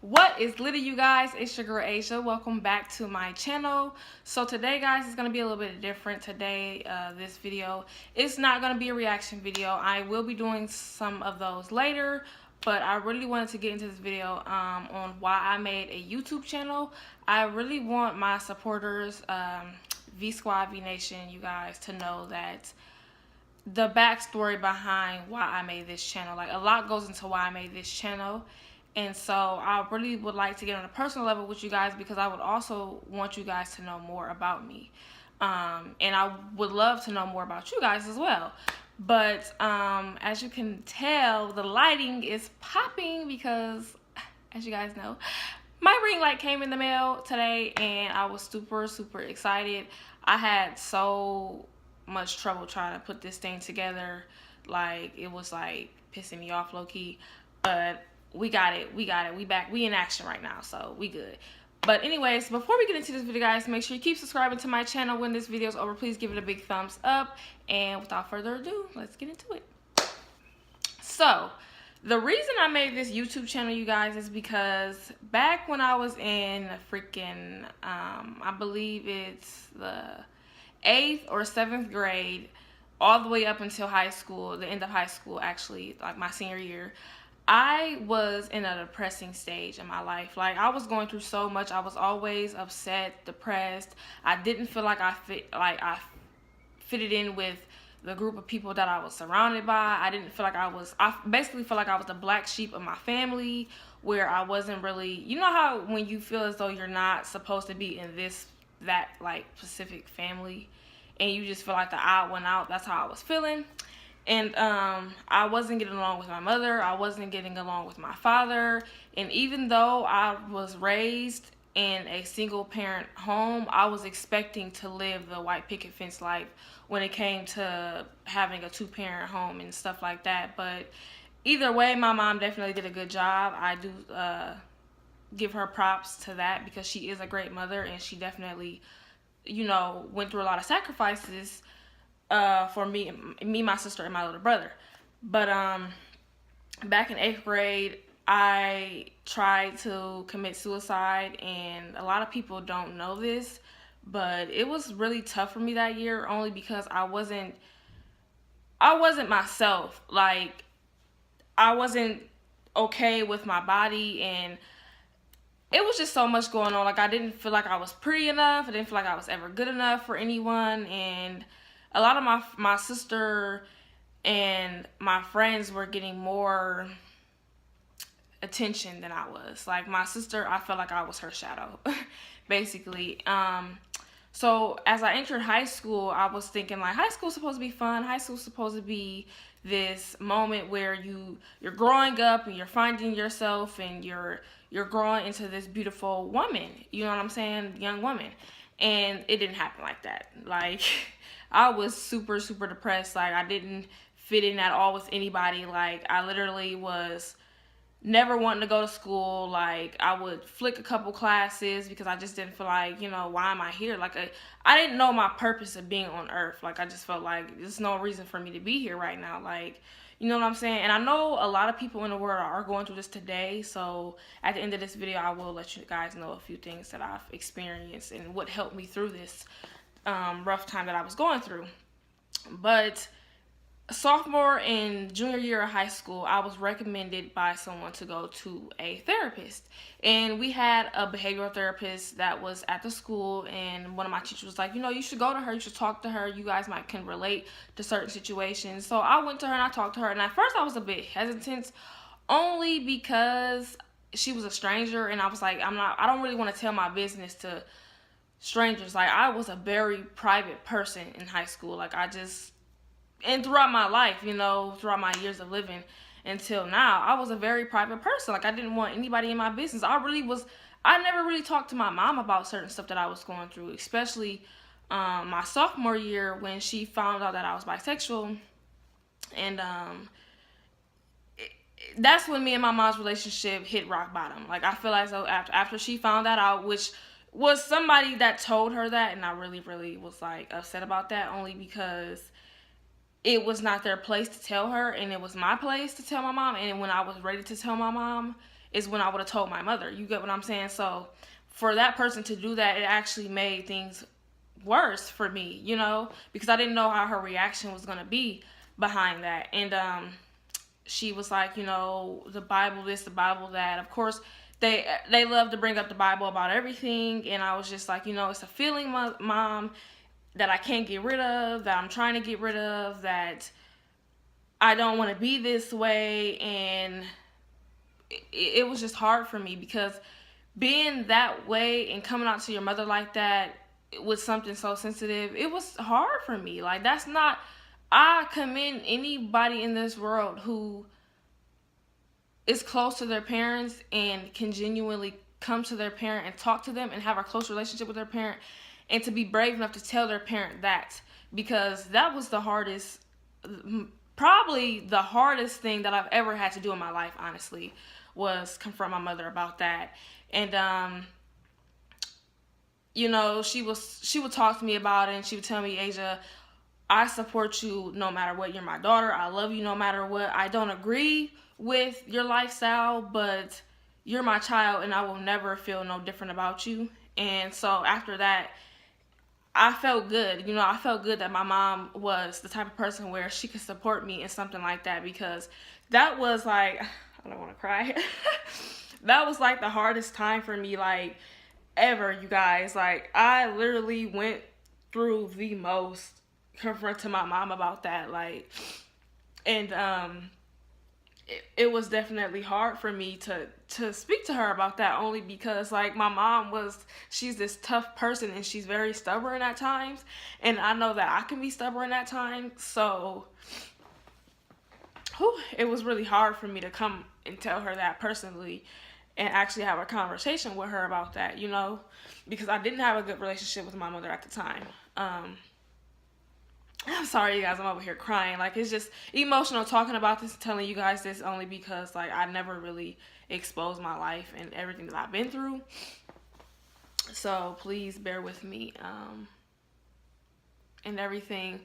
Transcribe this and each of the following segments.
What is litty, you guys? It's your girl Asia. Welcome back to my channel. So today, guys, is going to be a little bit different. Today, this video, it's not going to be a reaction video. I will be doing some of those later, but I really wanted to get into this video on why I made a YouTube channel. I really want my supporters, V Squad, V Nation, you guys, to know that the backstory behind why I made this channel. Like, a lot goes into why I made this channel. And so I really would like to get on a personal level with you guys because I would also want you guys to know more about me. And I would love to know more about you guys as well. But as you can tell, the lighting is popping because, as you guys know, my ring light came in the mail today and I was super excited. I had so much trouble trying to put this thing together. Like, it was like pissing me off low key. But we got it. We back. We in action right now, so we good. But anyways, before we get into this video, guys, make sure you keep subscribing to my channel. When this video is over, please give it a big thumbs up. And without further ado, let's get into it. So, the reason I made this YouTube channel, you guys, is because back when I was in freaking, I believe it's the 8th or 7th grade, all the way up until high school, the end of high school, actually, like my senior year, I was in a depressing stage in my life. Like, I was going through so much. I was always upset, depressed. I didn't feel like I fitted in with the group of people that I was surrounded by. I didn't feel like I basically felt like I was the black sheep of my family, where I wasn't really, you know how when you feel as though you're not supposed to be in that like specific family, and you just feel like the odd one out. That's how I was feeling. And I wasn't getting along with my mother. I wasn't getting along with my father. And even though I was raised in a single parent home, I was expecting to live the white picket fence life when it came to having a two-parent home and stuff like that. But either way, my mom definitely did a good job. I do give her props to that because she is a great mother, and she definitely, went through a lot of sacrifices for me, my sister, and my little brother. But back in 8th grade, I tried to commit suicide, and a lot of people don't know this, but it was really tough for me that year, only because I wasn't myself. Like, I wasn't okay with my body, and it was just so much going on. Like, I didn't feel like I was pretty enough. I didn't feel like I was ever good enough for anyone, and a lot of my sister and my friends were getting more attention than I was. Like, my sister, I felt like I was her shadow, basically. So as I entered high school, I was thinking, like, high school's supposed to be fun. High school's supposed to be this moment where you're growing up and you're finding yourself, and you're growing into this beautiful woman. You know what I'm saying? Young woman. And it didn't happen like that. Like, I was super depressed. Like, I didn't fit in at all with anybody. Like, I literally was never wanting to go to school. Like, I would flick a couple classes because I just didn't feel like, why am I here? Like, I didn't know my purpose of being on earth. Like, I just felt like there's no reason for me to be here right now. Like, you know what I'm saying? And I know a lot of people in the world are going through this today. So at the end of this video, I will let you guys know a few things that I've experienced and what helped me through this rough time that I was going through. But sophomore and junior year of high school, I was recommended by someone to go to a therapist. And we had a behavioral therapist that was at the school, and one of my teachers was like, you should go to her, you should talk to her, you guys can relate to certain situations. So I went to her and I talked to her, and at first I was a bit hesitant, only because she was a stranger, and I was like, I don't really want to tell my business to strangers. Like, I was a very private person in high school. Like, and throughout my life, throughout my years of living until now, I was a very private person. Like, I didn't want anybody in my business. I never really talked to my mom about certain stuff that I was going through, especially my sophomore year when she found out that I was bisexual. And that's when me and my mom's relationship hit rock bottom. Like, I feel like, so after she found that out, which was somebody that told her that, and I really was like upset about that, only because it was not their place to tell her, and it was my place to tell my mom. And when I was ready to tell my mom, is when I would have told my mother. You get what I'm saying? So for that person to do that, it actually made things worse for me, you know, because I didn't know how her reaction was going to be behind that. And she was like, you know, the Bible this, the Bible that. Of course, they love to bring up the Bible about everything, and I was just like, you know, it's a feeling, Mom, that I can't get rid of, that I'm trying to get rid of, that I don't want to be this way. And it was just hard for me, because being that way and coming out to your mother like that with something so sensitive, it was hard for me. Like, that's not, I commend anybody in this world who is close to their parents and can genuinely come to their parent and talk to them and have a close relationship with their parent, and to be brave enough to tell their parent that, because that was the hardest, probably the hardest thing that I've ever had to do in my life, honestly, was confront my mother about that. And you know, she would talk to me about it, and she would tell me, Asia, I support you no matter what. You're my daughter. I love you no matter what. I don't agree with your lifestyle, but you're my child, and I will never feel no different about you. And so after that, I felt good. You know, I felt good that my mom was the type of person where she could support me in something like that, because that was like, I don't want to cry. That was like the hardest time for me, like, ever, you guys. Like, I literally went through the most confronting my mom about that, like, and it was definitely hard for me to speak to her about that, only because, like, my mom she's this tough person, and she's very stubborn at times, and I know that I can be stubborn at times. So it was really hard for me to come and tell her that personally, and actually have a conversation with her about that, you know, because I didn't have a good relationship with my mother at the time. I'm sorry, you guys, I'm over here crying. Like, it's just emotional talking about this, telling you guys this, only because, like, I never really exposed my life and everything that I've been through. So please bear with me and everything.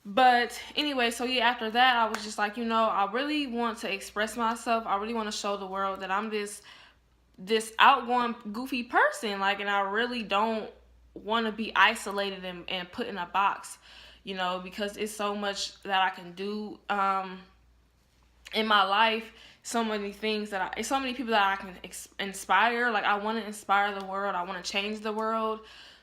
But anyway, so yeah, after that, I was just like, you know, I really want to express myself. I really want to show the world that I'm this outgoing, goofy person. Like, and I really don't want to be isolated and put in a box, you know, because it's so much that I can do in my life. So many things so many people that I can inspire. Like, I want to inspire the world. I want to change the world.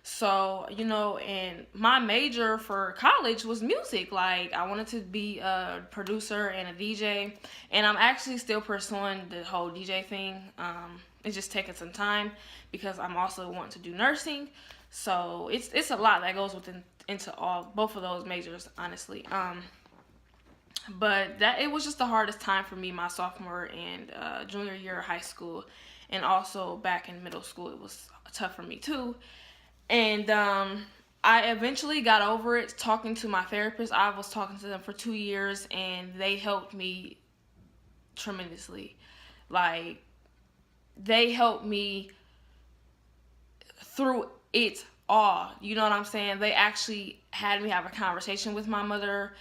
So, you know, and my major for college was music. Like, I wanted to be a producer and a DJ, and I'm actually still pursuing the whole DJ thing. It's just taking some time, because I'm also wanting to do nursing. So it's a lot that goes into both of those majors, honestly. But it was just the hardest time for me, my sophomore and junior year of high school, and also back in middle school, it was tough for me too. And I eventually got over it talking to my therapist. I was talking to them for 2 years, and they helped me tremendously. Like, they helped me through it all. You know what I'm saying? They actually had me have a conversation with my mother.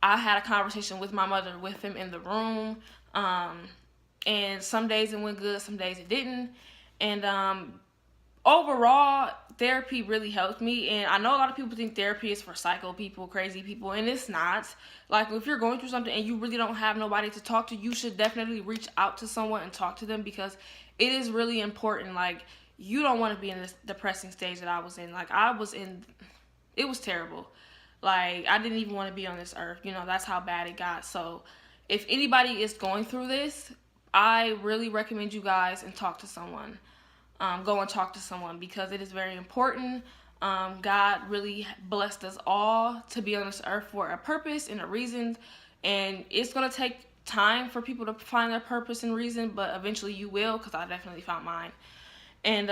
I had a conversation with my mother with them in the room. And some days it went good, some days it didn't. And overall, therapy really helped me. And I know a lot of people think therapy is for psycho people, crazy people, and it's not. Like, if you're going through something and you really don't have nobody to talk to, you should definitely reach out to someone and talk to them, because it is really important. Like, you don't want to be in this depressing stage that I was in. Like, it was terrible. Like, I didn't even want to be on this earth. You know, that's how bad it got. So if anybody is going through this, I really recommend you guys and talk to someone. Go and talk to someone, because it is very important. God really blessed us all to be on this earth for a purpose and a reason, and it's going to take time for people to find their purpose and reason, but eventually you will, because I definitely found mine. And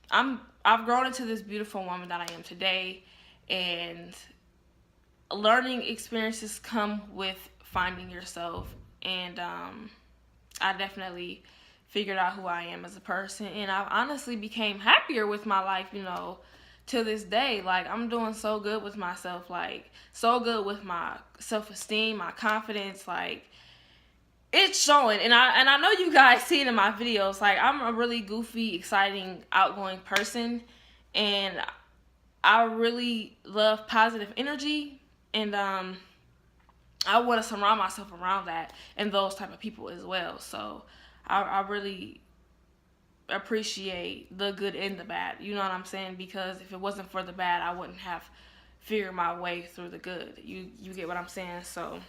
I've grown into this beautiful woman that I am today, and learning experiences come with finding yourself, and I definitely figured out who I am as a person, and I honestly became happier with my life, you know, to this day. Like, I'm doing so good with myself, like, so good with my self-esteem, my confidence. Like, it's showing, and I know you guys see it in my videos. Like, I'm a really goofy, exciting, outgoing person, and I really love positive energy, and I want to surround myself around that and those type of people as well. So I really appreciate the good and the bad. You know what I'm saying? Because if it wasn't for the bad, I wouldn't have figured my way through the good. You get what I'm saying? So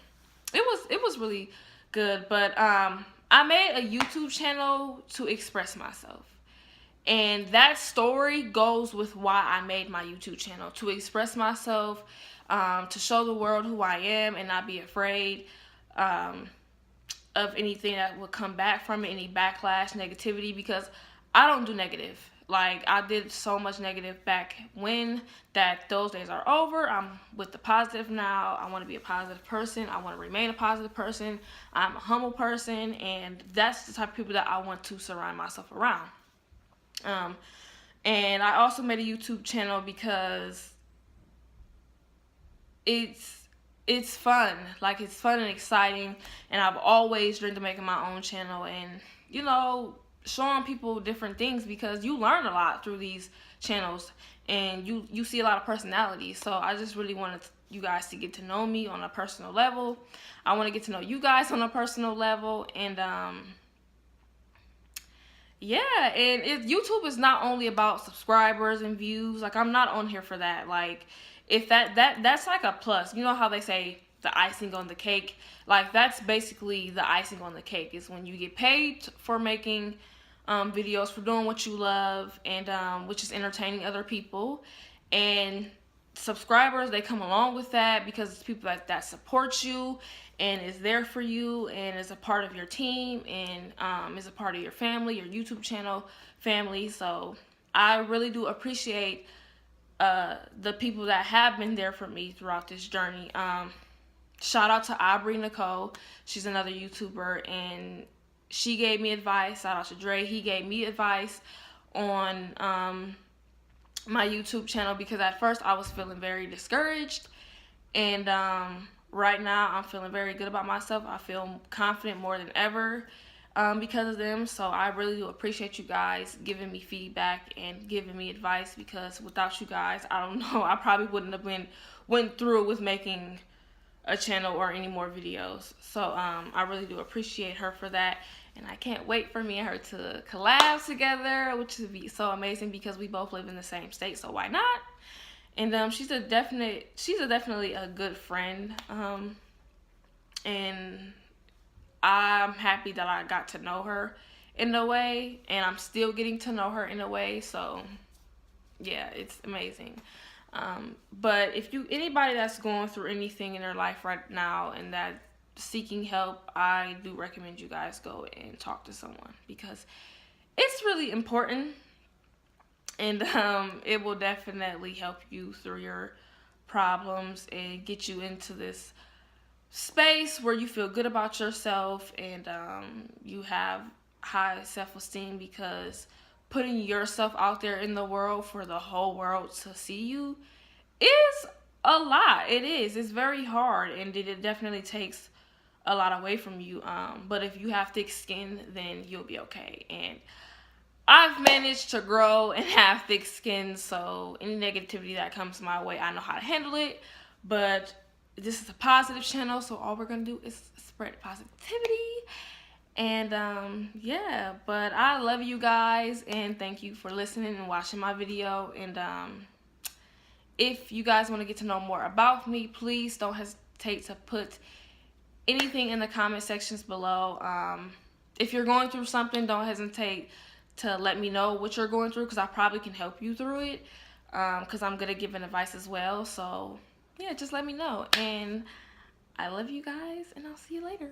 it was really good. But I made a YouTube channel to express myself. And that story goes with why I made my YouTube channel, to express myself, to show the world who I am and not be afraid of anything that would come back from it, any backlash, negativity, because I don't do negative. Like, I did so much negative back when, that those days are over. I'm with the positive now. I want to be a positive person. I want to remain a positive person. I'm a humble person, and that's the type of people that I want to surround myself around. And I also made a YouTube channel because it's fun. Like, it's fun and exciting, and I've always dreamed of making my own channel and, you know, showing people different things, because you learn a lot through these channels, and you see a lot of personalities. So I just really wanted you guys to get to know me on a personal level. I want to get to know you guys on a personal level, and yeah, and YouTube is not only about subscribers and views. Like, I'm not on here for that. Like, if that's like a plus. You know how they say the icing on the cake? Like, that's basically the icing on the cake, is when you get paid for making videos, for doing what you love, and which is entertaining other people. And subscribers, they come along with that because it's people that support you and is there for you and is a part of your team, and is a part of your family, your YouTube channel family. So I really do appreciate the people that have been there for me throughout this journey. Shout out to Aubrey Nicole. She's another YouTuber, and she gave me advice. Shout out to Dre. He gave me advice on my YouTube channel, because at first I was feeling very discouraged, and right now I'm feeling very good about myself. I feel confident more than ever because of them. So I really do appreciate you guys giving me feedback and giving me advice, because without you guys, I don't know, I probably wouldn't have went through with making a channel or any more videos. So I really do appreciate her for that, and I can't wait for me and her to collab together, which would be so amazing, because we both live in the same state, so why not? And she's definitely a good friend, and I'm happy that I got to know her in a way, and I'm still getting to know her in a way. So yeah, it's amazing. But if anybody that's going through anything in their life right now and that seeking help, I do recommend you guys go and talk to someone, because it's really important, and it will definitely help you through your problems and get you into this space where you feel good about yourself, and you have high self-esteem, because putting yourself out there in the world for the whole world to see you is a lot. It's very hard, and it definitely takes a lot away from you, but if you have thick skin, then you'll be okay. And I've managed to grow and have thick skin, so any negativity that comes my way, I know how to handle it. But this is a positive channel, so all we're gonna do is spread positivity. And yeah, but I love you guys, and thank you for listening and watching my video. And if you guys want to get to know more about me, please don't hesitate to put anything in the comment sections below. If you're going through something, don't hesitate to let me know what you're going through, because I probably can help you through it, because I'm good at giving advice as well. So yeah, just let me know. And I love you guys, and I'll see you later.